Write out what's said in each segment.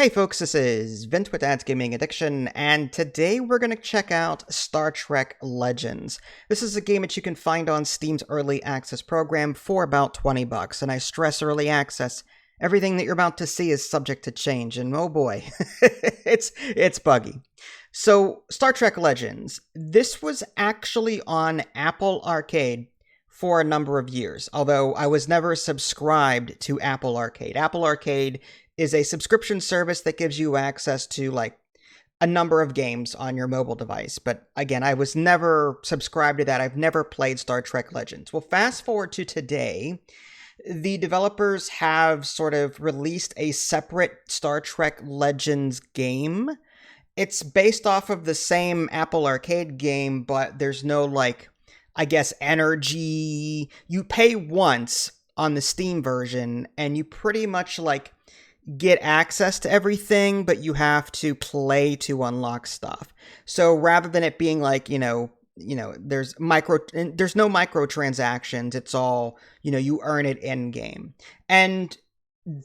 Hey folks, this is Vince with Dad's Gaming Addiction, and today we're going to check out Star Trek Legends. This is a game that you can find on Steam's Early Access program for about $20, and I stress early access. Everything that you're about to see is subject to change, and oh boy, it's buggy. So, Star Trek Legends. This was actually on Apple Arcade for a number of years, although I was never subscribed to Apple Arcade. Apple Arcade is a subscription service that gives you access to like a number of games on your mobile device. But again, I was never subscribed to that. I've never played Star Trek Legends. Well, fast forward to today, the developers have sort of released a separate Star Trek Legends game. It's based off of the same Apple Arcade game, but there's no like, I guess, energy. You pay once on the Steam version and you pretty much like get access to everything, but you have to play to unlock stuff. So rather than it being like, there's no microtransactions. It's all, you earn it in game. And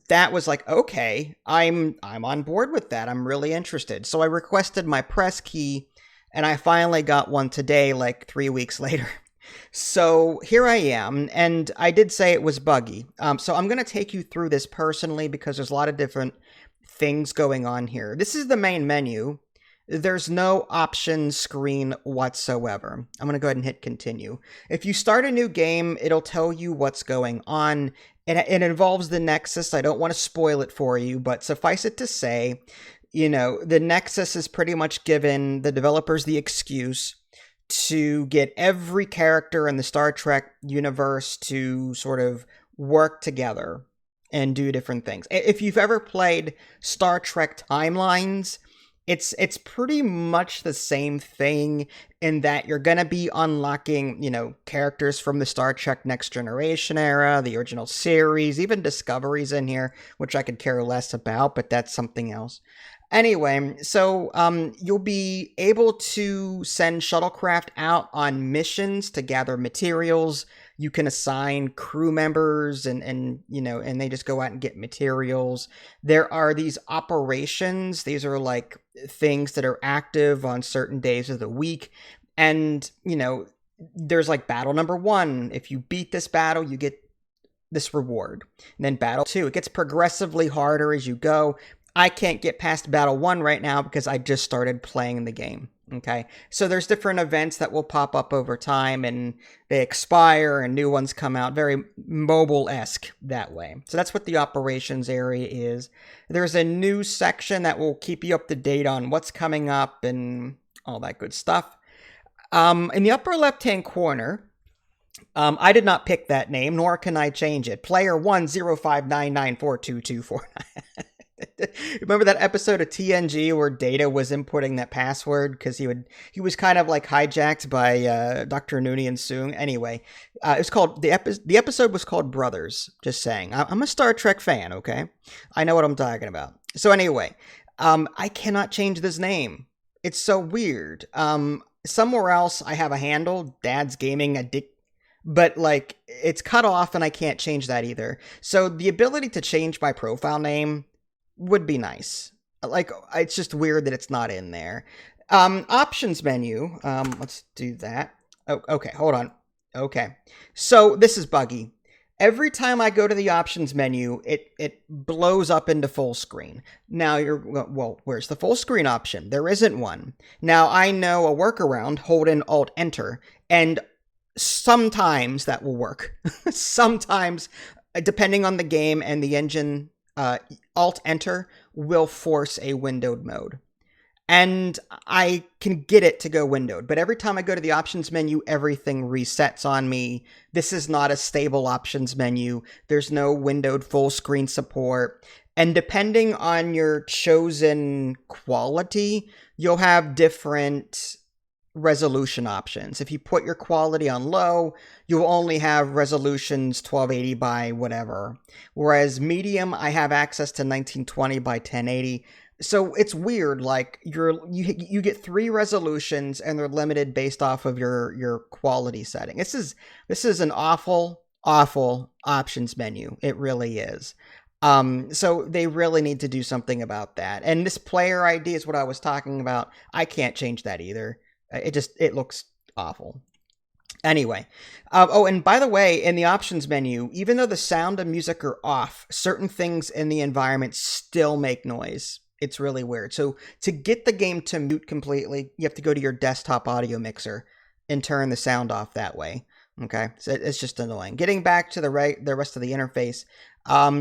that was like, okay, I'm on board with that. I'm really interested. So I requested my press key and I finally got one today, like 3 weeks later. So here I am, and I did say it was buggy. So I'm going to take you through this personally because there's a lot of different things going on here. This is the main menu. There's no options screen whatsoever. I'm going to go ahead and hit continue. If you start a new game, it'll tell you what's going on. It involves the Nexus. I don't want to spoil it for you, but suffice it to say, the Nexus is pretty much given the developers the excuse to get every character in the Star Trek universe to sort of work together and do different things. If you've ever played Star Trek Timelines, it's pretty much the same thing in that you're going to be unlocking, characters from the Star Trek Next Generation era, the original series, even Discovery's in here, which I could care less about, but that's something else. Anyway, so you'll be able to send shuttlecraft out on missions to gather materials. You can assign crew members and they just go out and get materials. There are these operations. These are like things that are active on certain days of the week. And, there's like battle number 1. If you beat this battle, you get this reward. And then battle 2, it gets progressively harder as you go. I can't get past battle 1 right now because I just started playing the game. Okay, so there's different events that will pop up over time and they expire and new ones come out, very mobile-esque that way. So that's what the operations area is. There's a news section that will keep you up to date on what's coming up and all that good stuff. In the upper left-hand corner, I did not pick that name, nor can I change it. Player 10599422249. Remember that episode of TNG where Data was inputting that password because he was kind of like hijacked by Dr. Noonien Soong. Anyway, it's called the episode was called Brothers. Just saying, I'm a Star Trek fan. Okay, I know what I'm talking about. So anyway, I cannot change this name. It's so weird. Somewhere else I have a handle, Dad's Gaming Addict. But, like, it's cut off and I can't change that either. So the ability to change my profile name would be nice. Like, it's just weird that it's not in there. Options menu. Let's do that. Oh, okay, hold on. Okay. So this is buggy. Every time I go to the options menu, it blows up into full screen. Now well, where's the full screen option? There isn't one. Now I know a workaround, hold in Alt-Enter, and sometimes that will work. Sometimes, depending on the game and the engine, Alt-Enter will force a windowed mode. And I can get it to go windowed, but every time I go to the options menu, everything resets on me. This is not a stable options menu. There's no windowed full screen support. And depending on your chosen quality, you'll have different resolution options. If you put your quality on low, you'll only have resolutions 1280 by whatever. Whereas medium, I have access to 1920 by 1080. So it's weird, like you get 3 resolutions and they're limited based off of your quality setting. This is an awful options menu. It really is. So they really need to do something about that. And this player ID is what I was talking about. I can't change that either. It looks awful. Anyway, oh, and by the way, in the options menu, even though the sound and music are off, certain things in the environment still make noise. It's really weird. So to get the game to mute completely, you have to go to your desktop audio mixer and turn the sound off that way. Okay, so it's just annoying. Getting back to the rest of the interface,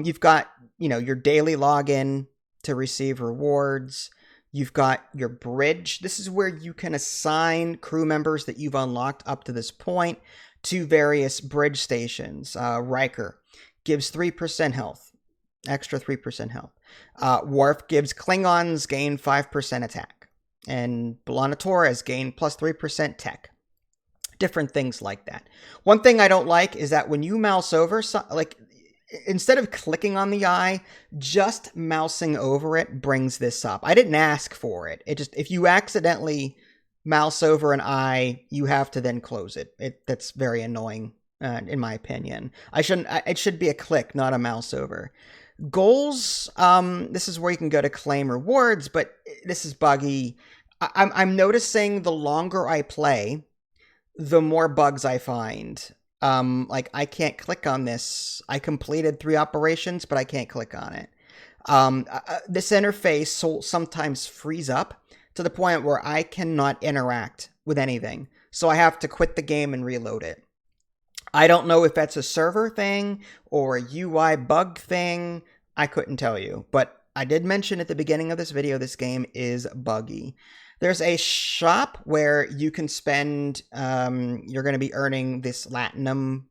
you've got your daily login to receive rewards. You've got your bridge. This is where you can assign crew members that you've unlocked up to this point to various bridge stations. Riker gives 3% health, extra 3% health. Worf gives Klingons gain 5% attack. And B'Elanna Torres gain plus 3% tech. Different things like that. One thing I don't like is that when you mouse over, instead of clicking on the eye, just mousing over it brings this up. I didn't ask for it. If you accidentally mouse over an eye, you have to then close it. That's very annoying, in my opinion. It should be a click, not a mouse over. Goals, this is where you can go to claim rewards, but this is buggy. I'm noticing the longer I play, the more bugs I find. I can't click on this. I completed 3 operations, but I can't click on it. This interface sometimes frees up to the point where I cannot interact with anything. So I have to quit the game and reload it. I don't know if that's a server thing or a UI bug thing. I couldn't tell you, but I did mention at the beginning of this video, this game is buggy. There's a shop where you can spend, you're going to be earning this Latinum.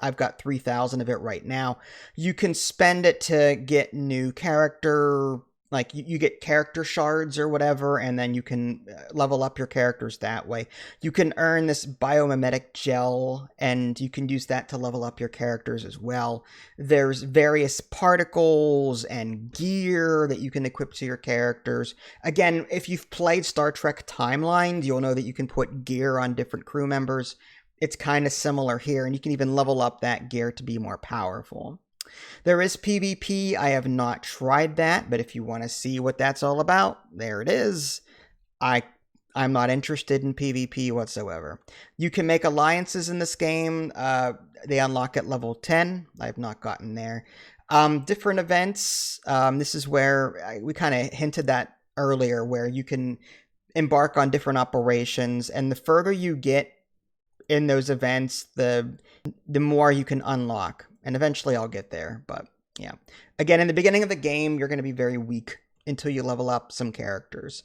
I've got 3,000 of it right now. You can spend it to get new character, like you get character shards or whatever, and then you can level up your characters that way. You can earn this biomimetic gel, and you can use that to level up your characters as well. There's various particles and gear that you can equip to your characters. Again, if you've played Star Trek Timeline, you'll know that you can put gear on different crew members. It's kind of similar here, and you can even level up that gear to be more powerful. There is PvP. I have not tried that, but if you want to see what that's all about, there it is. I'm not interested in PvP whatsoever. You can make alliances in this game. They unlock at level 10. I have not gotten there. Different events. This is where we kind of hinted that earlier, where you can embark on different operations, and the further you get in those events, the more you can unlock. And eventually I'll get there, but yeah. Again, in the beginning of the game, you're going to be very weak until you level up some characters.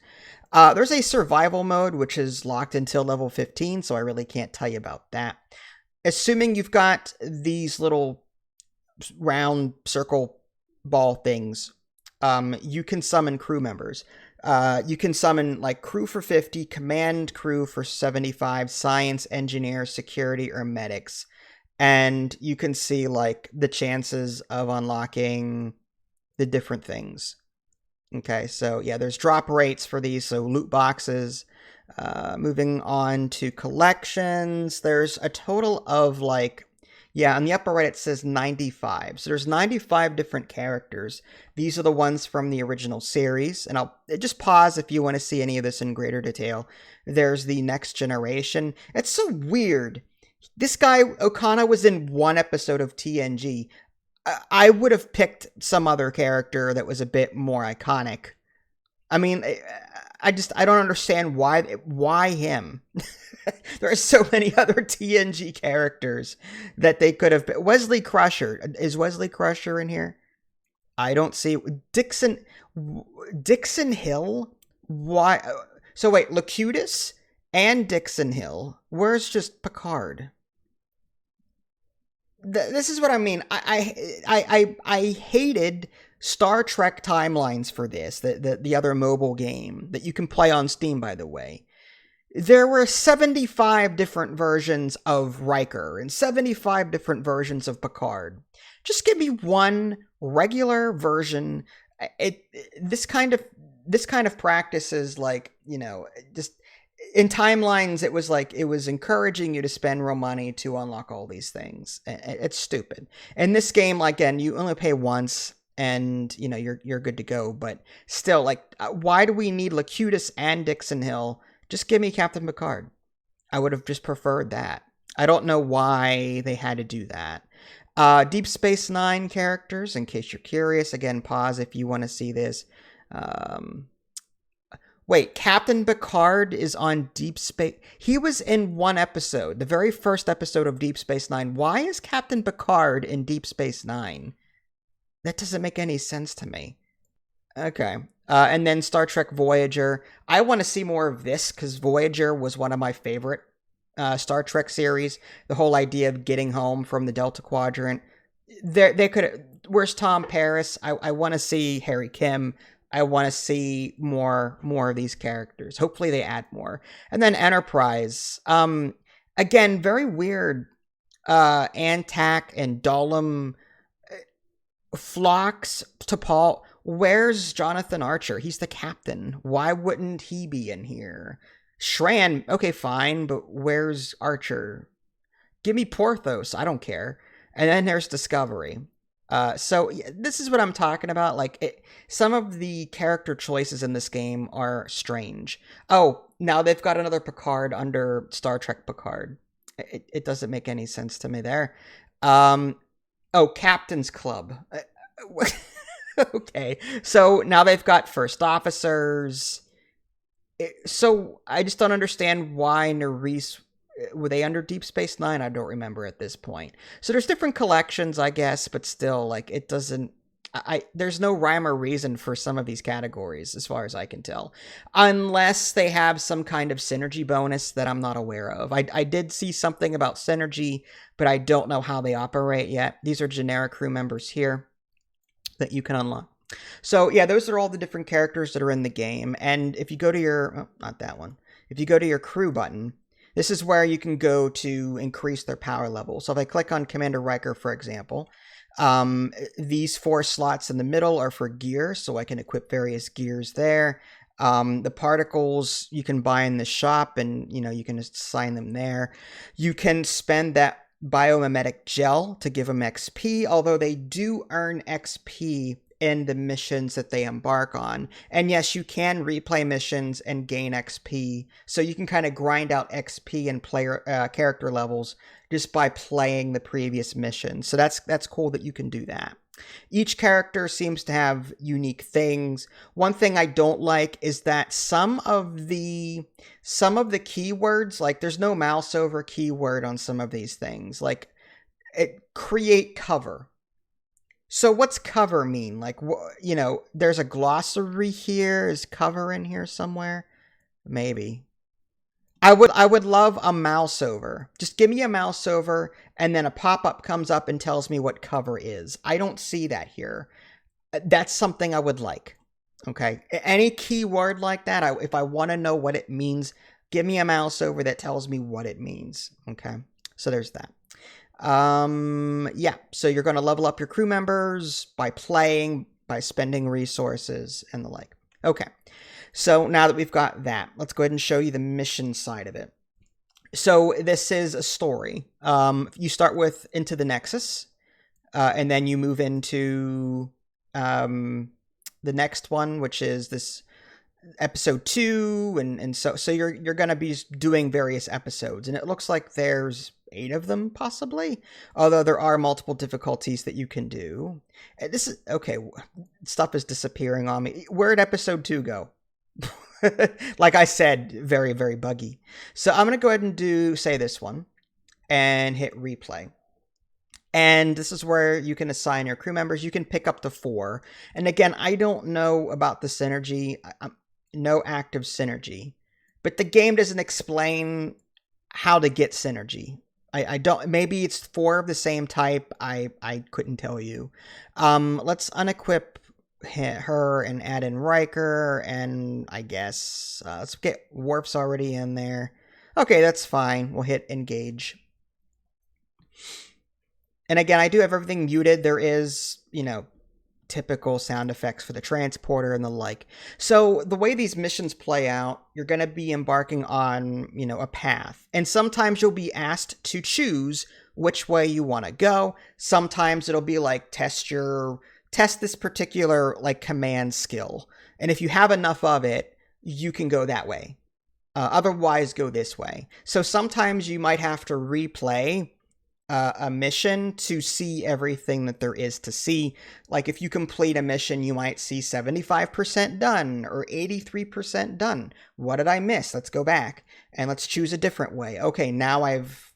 There's a survival mode, which is locked until level 15, so I really can't tell you about that. Assuming you've got these little round circle ball things, you can summon crew members. You can summon like crew for 50, command crew for 75, science, engineer, security, or medics. And you can see like the chances of unlocking the different things. Okay, so yeah, there's drop rates for these, so loot boxes. Moving on to collections, there's a total of like, yeah, on the upper right it says 95. So there's 95 different characters. These are the ones from the original series, and I'll just pause if you want to see any of this in greater detail. There's the Next Generation. It's so weird. This guy, Okana, was in 1 episode of TNG. I would have picked some other character that was a bit more iconic. I mean, I don't understand why him. There are so many other TNG characters that they could have. Wesley Crusher. Is Wesley Crusher in here? I don't see Dixon Hill. Why? So wait, Locutus and Dixon Hill. Where's just Picard? This is what I mean. I hated Star Trek Timelines for this, the other mobile game that you can play on Steam, by the way. There were 75 different versions of Riker and 75 different versions of Picard. Just give me one regular version. This kind of practice is like, just in Timelines, it was encouraging you to spend real money to unlock all these things. It's stupid. In this game, again, you only pay once. and you're good to go. But still, like, why do we need Locutus and Dixon Hill? Just give me Captain Picard. I would have just preferred that. I don't know why they had to do that. Deep Space Nine characters, in case you're curious. Again, pause if you want to see this. Wait, Captain Picard is on Deep Space. He was in one episode, the very first episode of Deep Space Nine. Why is Captain Picard in Deep Space Nine? That doesn't make any sense to me. Okay. And then Star Trek Voyager. I want to see more of this because Voyager was one of my favorite Star Trek series. The whole idea of getting home from the Delta Quadrant. They could. Where's Tom Paris? I want to see Harry Kim. I want to see more of these characters. Hopefully they add more. And then Enterprise. Again, very weird. Antak and Dahlem. Phlox, T'Pol. Where's Jonathan Archer? He's the captain. Why wouldn't he be in here? Shran, okay, fine, but where's Archer? Give me Porthos. I don't care. And then there's Discovery. So this is what I'm talking about. Like, some of the character choices in this game are strange. Oh, now they've got another Picard under Star Trek Picard. It doesn't make any sense to me there. Oh, Captain's Club. Okay, so now they've got first officers. So I just don't understand why Nerys. Were they under Deep Space Nine? I don't remember at this point. So there's different collections, I guess, but still, like, it doesn't. There's no rhyme or reason for some of these categories, as far as I can tell, unless they have some kind of synergy bonus that I'm not aware of. I did see something about synergy, but I don't know how they operate yet. These are generic crew members here that you can unlock. So yeah, those are all the different characters that are in the game. And if you go to your, not that one, if you go to your crew button, this is where you can go to increase their power level. So if I click on Commander Riker, for example, these 4 slots in the middle are for gear, so I can equip various gears there. The particles you can buy in the shop, and you can assign them there. You can spend that biomimetic gel to give them XP, although they do earn XP in the missions that they embark on. And yes, you can replay missions and gain XP, so you can kind of grind out XP and player character levels just by playing the previous mission. So that's cool that you can do that. Each character seems to have unique things. One thing I don't like is that some of the keywords, like there's no mouse over keyword on some of these things. Like, create cover. So what's cover mean? Like, there's a glossary here. Is cover in here somewhere? Maybe. I would love a mouse over. Just give me a mouse over, and then a pop-up comes up and tells me what cover is. I don't see that here. That's something I would like. Okay? Any keyword like that, if I want to know what it means, give me a mouse over that tells me what it means. Okay? So there's that. Yeah. So you're going to level up your crew members by playing, by spending resources, and the like. Okay. So now that we've got that, let's go ahead and show you the mission side of it. So this is a story. You start with Into the Nexus, and then you move into the next one, which is this episode 2, and so you're going to be doing various episodes, and it looks like there's 8 of them possibly, although there are multiple difficulties that you can do. This is okay. Stuff is disappearing on me. Where'd episode 2 go? Like I said, very, very buggy. So I'm going to go ahead and say this one and hit replay. And this is where you can assign your crew members. You can pick up to 4. And again, I don't know about the synergy. No active synergy. But the game doesn't explain how to get synergy. I don't. Maybe it's 4 of the same type. I couldn't tell you. Let's unequip her and add in Riker, and I guess let's get Worf's already in there. Okay, that's fine. We'll hit engage. And again, I do have everything muted. There is, typical sound effects for the transporter and the like. So the way these missions play out, you're going to be embarking on, a path. And sometimes you'll be asked to choose which way you want to go. Sometimes it'll be like, test your test this particular like command skill. And if you have enough of it, you can go that way. Otherwise, go this way. So sometimes you might have to replay a mission to see everything that there is to see. Like if you complete a mission, you might see 75% done or 83% done. What did I miss? Let's go back and let's choose a different way. Okay, now I've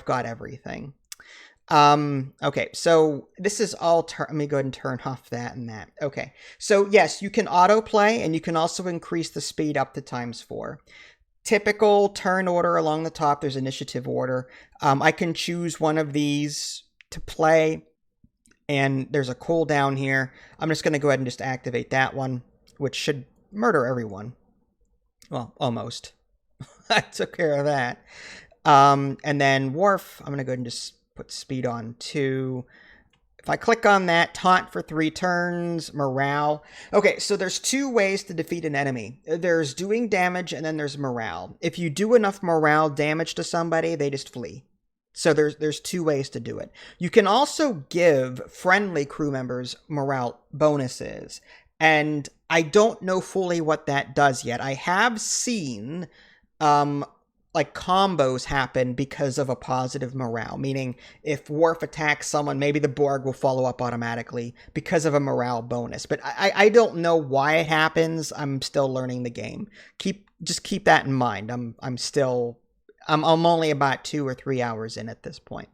got everything. Okay, so this is all, let me go ahead and turn off that and that. Okay, so yes, you can autoplay and you can also increase the speed up to ×4. Typical turn order along the top, there's initiative order. I can choose one of these to play, and there's a cooldown here. I'm just going to go ahead and just activate that one, which should murder everyone. Well, almost. I took care of that. And then Wharf, I'm going to go ahead and just put speed on 2. If I click on that, taunt for 3 turns, morale. Okay, so there's 2 ways to defeat an enemy. There's doing damage and then there's morale. If you do enough morale damage to somebody, they just flee. So there's 2 ways to do it. You can also give friendly crew members morale bonuses. And I don't know fully what that does yet. I have seen like combos happen because of a positive morale, meaning if Worf attacks someone, maybe the Borg will follow up automatically because of a morale bonus. But I don't know why it happens. I'm still learning the game. Just keep that in mind. I'm only about 2 or 3 hours in at this point.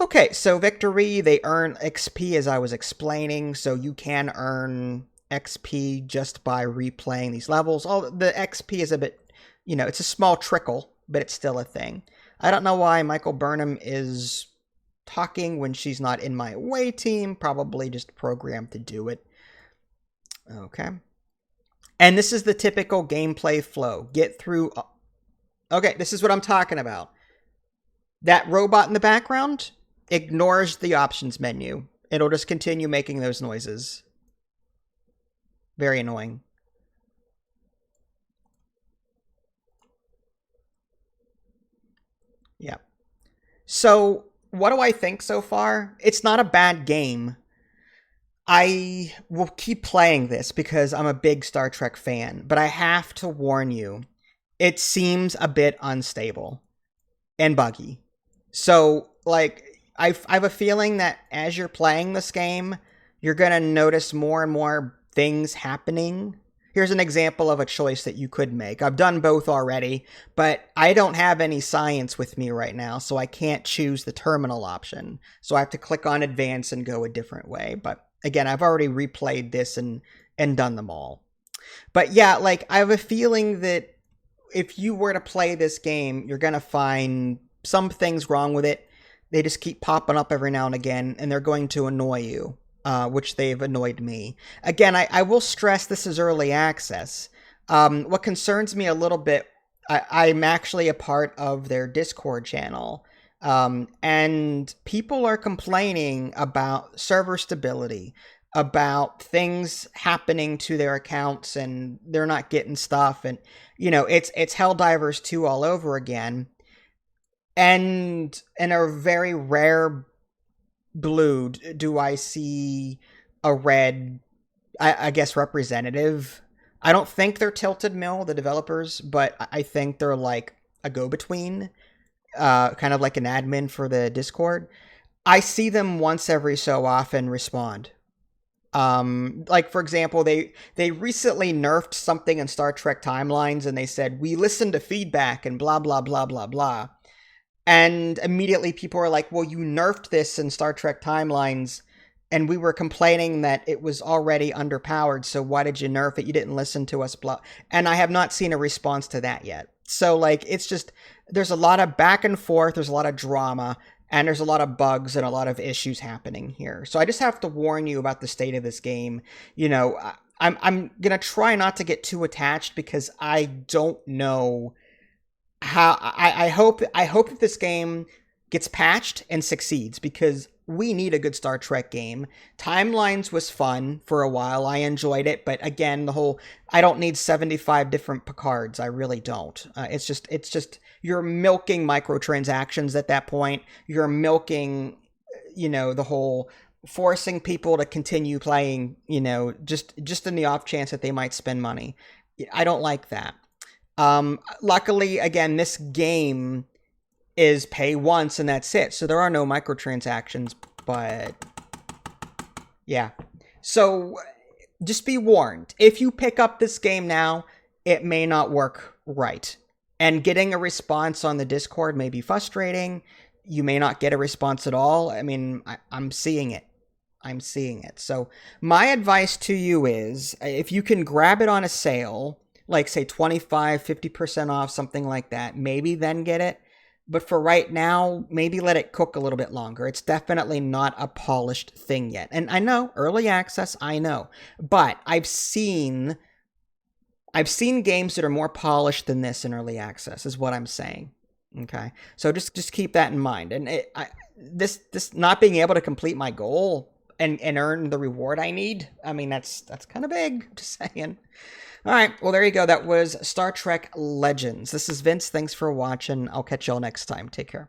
Okay, so victory, they earn XP as I was explaining, so you can earn XP just by replaying these levels. All the XP is a bit, it's a small trickle, but it's still a thing. I don't know why Michael Burnham is talking when she's not in my away team. Probably just programmed to do it. Okay. And this is the typical gameplay flow. Get through... Okay, this is what I'm talking about. That robot in the background ignores the options menu. It'll just continue making those noises. Very annoying. Yeah. So, what do I think so far? It's not a bad game. I will keep playing this because I'm a big Star Trek fan, but I have to warn you, it seems a bit unstable and buggy. So, like, I have a feeling that as you're playing this game, you're going to notice more and more things happening. Here's an example of a choice that you could make. I've done both already, but I don't have any science with me right now, so I can't choose the terminal option. So I have to click on advance and go a different way. But again, I've already replayed this and done them all. But yeah, like, I have a feeling that if you were to play this game, you're going to find some things wrong with it. They just keep popping up every now and again, and they're going to annoy you. Which they've annoyed me. Again, I will stress this is early access. What concerns me a little bit, I'm actually a part of their Discord channel, and people are complaining about server stability, about things happening to their accounts, and they're not getting stuff, and it's Helldivers 2 all over again, and in a very rare blue do I see a red, I guess, representative. I don't think they're Tilted Mill, the developers, but I think they're like a go-between, kind of like an admin for the Discord. I see them once every so often respond. Like, for example, they recently nerfed something in Star Trek Timelines, and they said, we listened to feedback and blah, blah, blah, blah, blah. And immediately people were like, well, you nerfed this in Star Trek Timelines, and we were complaining that it was already underpowered, so why did you nerf it? You didn't listen to us, blah. And I have not seen a response to that yet. So, like, it's just, there's a lot of back and forth, there's a lot of drama, and there's a lot of bugs and a lot of issues happening here. So I just have to warn you about the state of this game. I'm going to try not to get too attached because I don't know how. I hope that this game gets patched and succeeds, because we need a good Star Trek game. Timelines was fun for a while. I enjoyed it, but again, I don't need 75 different Picards. I really don't. It's just you're milking microtransactions at that point. You're milking, the whole forcing people to continue playing, just in the off chance that they might spend money. I don't like that. Luckily, again, this game is pay once and that's it. So there are no microtransactions, but yeah. So just be warned. If you pick up this game now, it may not work right. And getting a response on the Discord may be frustrating. You may not get a response at all. I mean, I'm seeing it. So my advice to you is, if you can grab it on a sale, like say 25, 50% off, something like that, maybe then get it. But for right now, maybe let it cook a little bit longer. It's definitely not a polished thing yet. And I know, early access, I know. But I've seen games that are more polished than this in early access, is what I'm saying. Okay? So just keep that in mind. And this not being able to complete my goal and earn the reward I need, I mean, that's kind of big, just saying. All right, well, there you go. That was Star Trek Legends. This is Vince. Thanks for watching. I'll catch y'all next time. Take care.